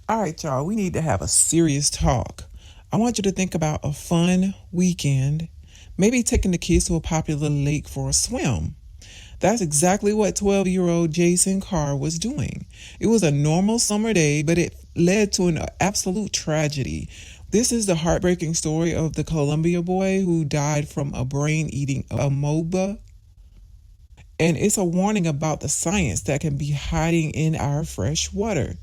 All right, y'all, we need to have a serious talk. I want you to think about a fun weekend, maybe taking the kids to a popular lake for a swim. That's exactly what 12-year-old Jason Carr was doing. It was a normal summer day, but it led to an absolute tragedy. This is the heartbreaking story of the Columbia boy who died from a brain eating amoeba. And it's a warning about the science that can be hiding in our fresh water.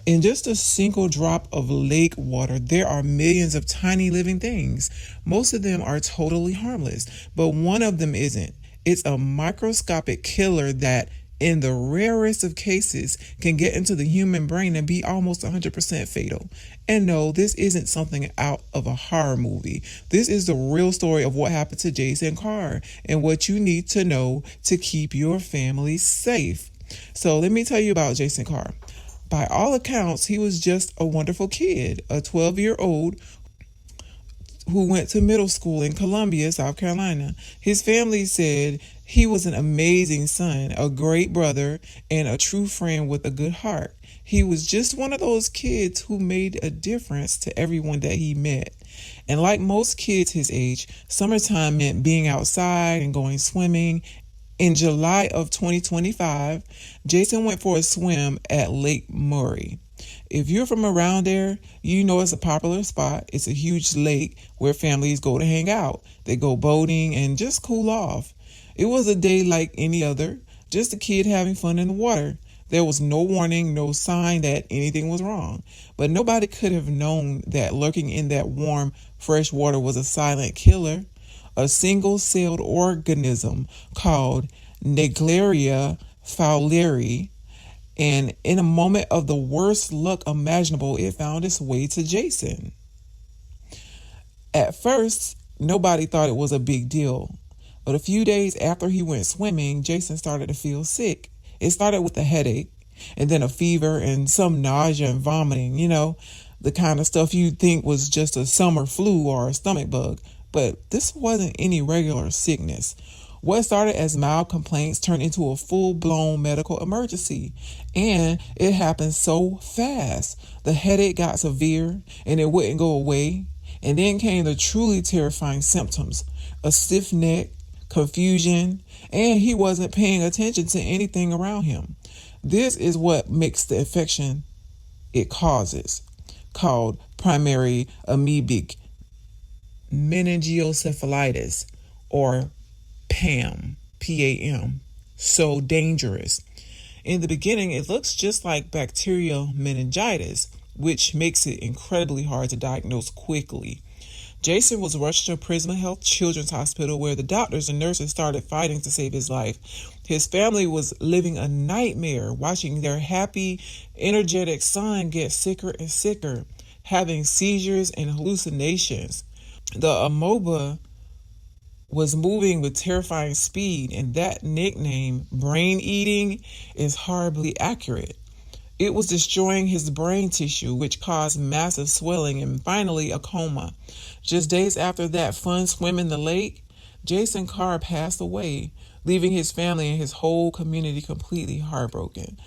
In just a single drop of lake water, there are millions of tiny living things. Most of them are totally harmless, but one of them isn't. It's a microscopic killer that, in the rarest of cases, can get into the human brain and be almost 100% fatal. And no, this isn't something out of a horror movie. This is the real story of what happened to Jason Carr and what you need to know to keep your family safe. So let me tell you about Jason Carr. By all accounts, he was just a wonderful kid, a 12-year-old who went to middle school in Columbia, South Carolina. His family said he was an amazing son, a great brother, and a true friend with a good heart. He was just one of those kids who made a difference to everyone that he met. And like most kids his age, summertime meant being outside and going swimming. In July of 2025, Jason went for a swim at Lake Murray. If you're from around there, you know it's a popular spot. It's a huge lake where families go to hang out. They go boating and just cool off. It was a day like any other, just a kid having fun in the water. There was no warning, no sign that anything was wrong. But nobody could have known that lurking in that warm, fresh water was a silent killer, a single-celled organism called Naegleria fowleri, and in a moment of the worst luck imaginable, it found its way to Jason. At first, nobody thought it was a big deal, but a few days after he went swimming, Jason started to feel sick. It started with a headache, and then a fever and some nausea and vomiting, the kind of stuff you'd think was just a summer flu or a stomach bug. But this wasn't any regular sickness. What started as mild complaints turned into a full-blown medical emergency. And it happened so fast. The headache got severe and it wouldn't go away. And then came the truly terrifying symptoms: a stiff neck, confusion, and he wasn't paying attention to anything around him. This is what makes the infection it causes, called primary amoebic meningoencephalitis, or PAM, PAM, so dangerous. In the beginning, it looks just like bacterial meningitis, which makes it incredibly hard to diagnose quickly. Jason was rushed to Prisma Health Children's Hospital, where the doctors and nurses started fighting to save his life. His family was living a nightmare, watching their happy, energetic son get sicker and sicker, having seizures and hallucinations. The amoeba was moving with terrifying speed, and that nickname, brain eating, is horribly accurate. It was destroying his brain tissue, which caused massive swelling and finally a coma. Just days after that fun swim in the lake, Jason Carr passed away, leaving his family and his whole community completely heartbroken.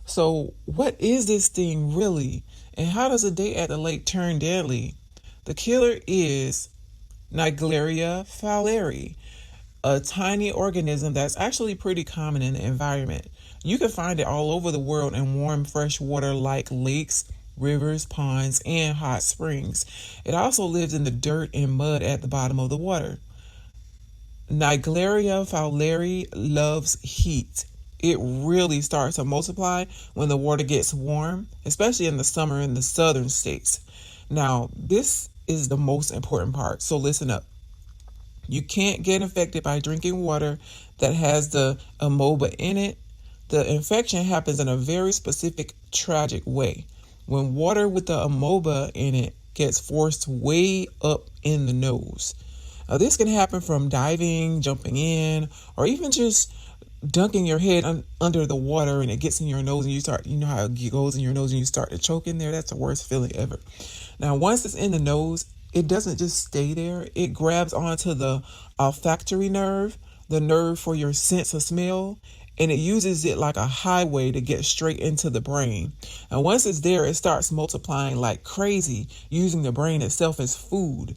So, what is this thing really? And how does a day at the lake turn deadly? The killer is Naegleria fowleri, a tiny organism that's actually pretty common in the environment. You can find it all over the world in warm, fresh water like lakes, rivers, ponds, and hot springs. It also lives in the dirt and mud at the bottom of the water. Naegleria fowleri loves heat. It really starts to multiply when the water gets warm, especially in the summer in the southern states. Now, this is the most important part, so listen up. You can't get infected by drinking water that has the amoeba in it. The infection happens in a very specific, tragic way. When water with the amoeba in it gets forced way up in the nose. This can happen from diving, jumping in, or even just dunking your head under the water and it gets in your nose and you know how it goes in your nose and you start to choke in there. That's the worst feeling ever. Now, once it's in the nose, it doesn't just stay there. It grabs onto the olfactory nerve, the nerve for your sense of smell, and it uses it like a highway to get straight into the brain. And once it's there, it starts multiplying like crazy, using the brain itself as food.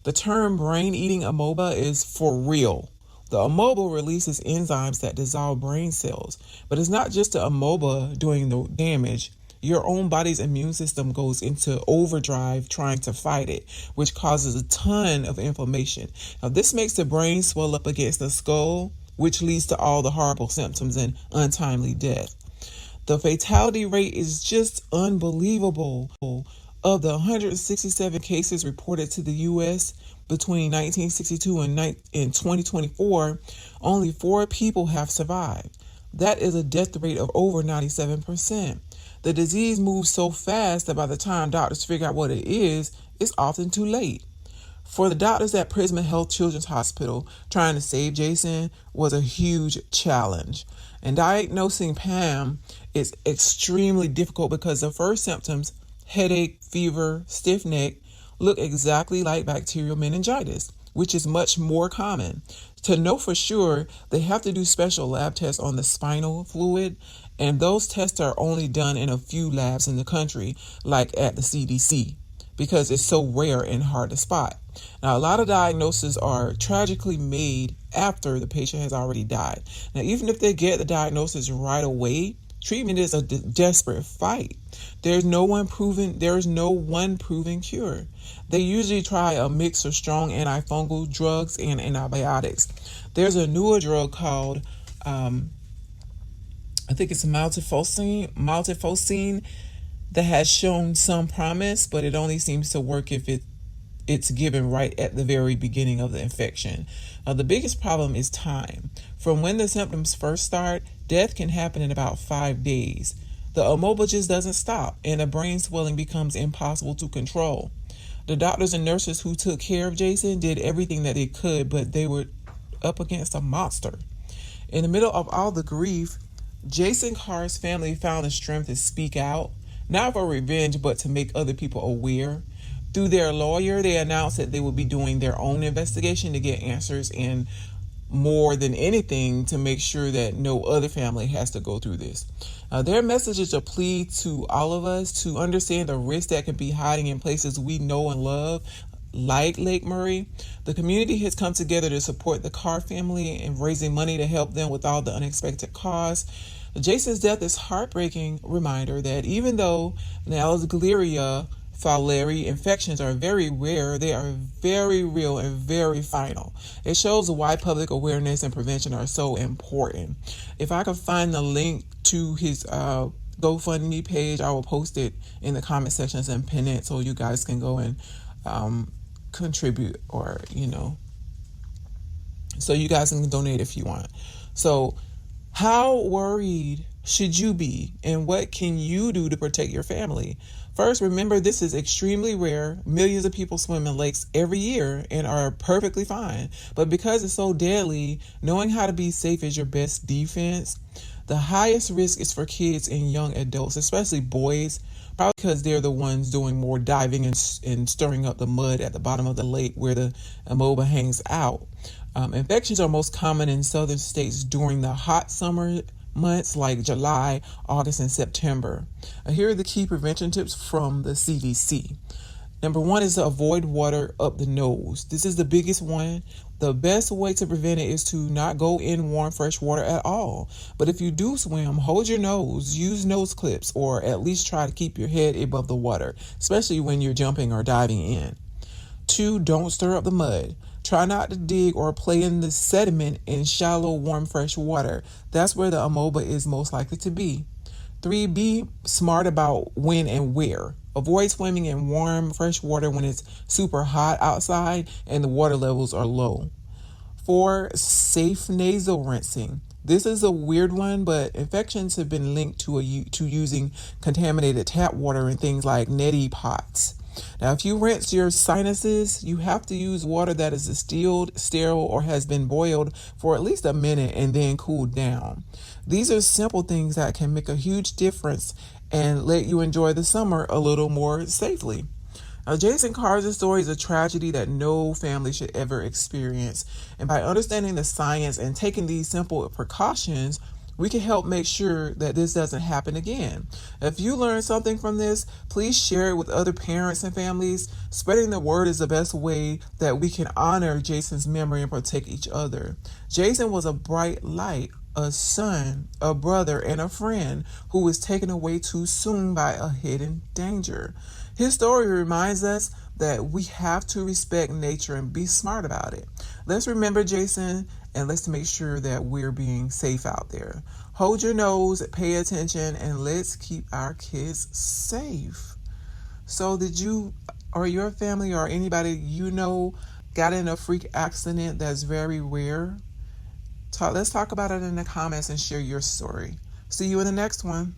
The term brain-eating amoeba is for real. The amoeba releases enzymes that dissolve brain cells, but it's not just the amoeba doing the damage. Your own body's immune system goes into overdrive trying to fight it, which causes a ton of inflammation. Now, this makes the brain swell up against the skull, which leads to all the horrible symptoms and untimely death. The fatality rate is just unbelievable. Of the 167 cases reported to the U.S. between 1962 and 2024, only 4 people have survived. That is a death rate of over 97%. The disease moves so fast that by the time doctors figure out what it is, it's often too late. For the doctors at Prisma Health Children's Hospital, trying to save Jason was a huge challenge. And diagnosing Pam is extremely difficult because the first symptoms, headache, fever, stiff neck, look exactly like bacterial meningitis, which is much more common. To know for sure, they have to do special lab tests on the spinal fluid, and those tests are only done in a few labs in the country, like at the CDC, because it's so rare and hard to spot. Now, a lot of diagnoses are tragically made after the patient has already died. Now, even if they get the diagnosis right away, treatment is a desperate fight. There is no one proven cure. They usually try a mix of strong antifungal drugs and antibiotics. There's a newer drug called, I think it's maltofosine, that has shown some promise, but it only seems to work if it's given right at the very beginning of the infection. The biggest problem is time. From when the symptoms first start, death can happen in about 5 days. The amoeba just doesn't stop, and the brain swelling becomes impossible to control. The doctors and nurses who took care of Jason did everything that they could, but they were up against a monster. In the middle of all the grief, Jason Carr's family found the strength to speak out, not for revenge, but to make other people aware. Through their lawyer, they announced that they would be doing their own investigation to get answers, and more than anything, to make sure that no other family has to go through this. Their message is a plea to all of us to understand the risk that can be hiding in places we know and love, like Lake Murray. The community has come together to support the Carr family and raising money to help them with all the unexpected costs. Jason's death is a heartbreaking reminder that even though Naegleria fowleri infections are very rare, they are very real and very final. It shows why public awareness and prevention are so important. If I could find the link to his GoFundMe page, I will post it in the comment sections and pin it so you guys can go and contribute, or so you guys can donate if you want. So how worried should you be, and what can you do to protect your family? First, remember this is extremely rare. Millions of people swim in lakes every year and are perfectly fine. But because it's so deadly, knowing how to be safe is your best defense. The highest risk is for kids and young adults, especially boys, probably because they're the ones doing more diving and stirring up the mud at the bottom of the lake where the amoeba hangs out. Infections are most common in southern states during the hot summer months like July, August, and September. Here are the key prevention tips from the CDC. Number 1 is to avoid water up the nose. This is the biggest one. The best way to prevent it is to not go in warm, fresh water at all. But if you do swim, hold your nose, use nose clips, or at least try to keep your head above the water, especially when you're jumping or diving in. 2, don't stir up the mud. Try not to dig or play in the sediment in shallow, warm, fresh water. That's where the amoeba is most likely to be. 3, be smart about when and where. Avoid swimming in warm, fresh water when it's super hot outside and the water levels are low. 4, safe nasal rinsing. This is a weird one, but infections have been linked to using contaminated tap water in things like neti pots. Now, if you rinse your sinuses, you have to use water that is distilled, sterile, or has been boiled for at least a minute and then cooled down. These are simple things that can make a huge difference and let you enjoy the summer a little more safely. Now, Jason Carr's story is a tragedy that no family should ever experience. And by understanding the science and taking these simple precautions, we can help make sure that this doesn't happen again. If you learned something from this, please share it with other parents and families. Spreading the word is the best way that we can honor Jason's memory and protect each other. Jason was a bright light, a son, a brother, and a friend who was taken away too soon by a hidden danger. His story reminds us that we have to respect nature and be smart about it. Let's remember Jason, and let's make sure that we're being safe out there. Hold your nose, pay attention, and let's keep our kids safe. So did you or your family or anybody you know got in a freak accident that's very rare? Let's talk about it in the comments and share your story. See you in the next one.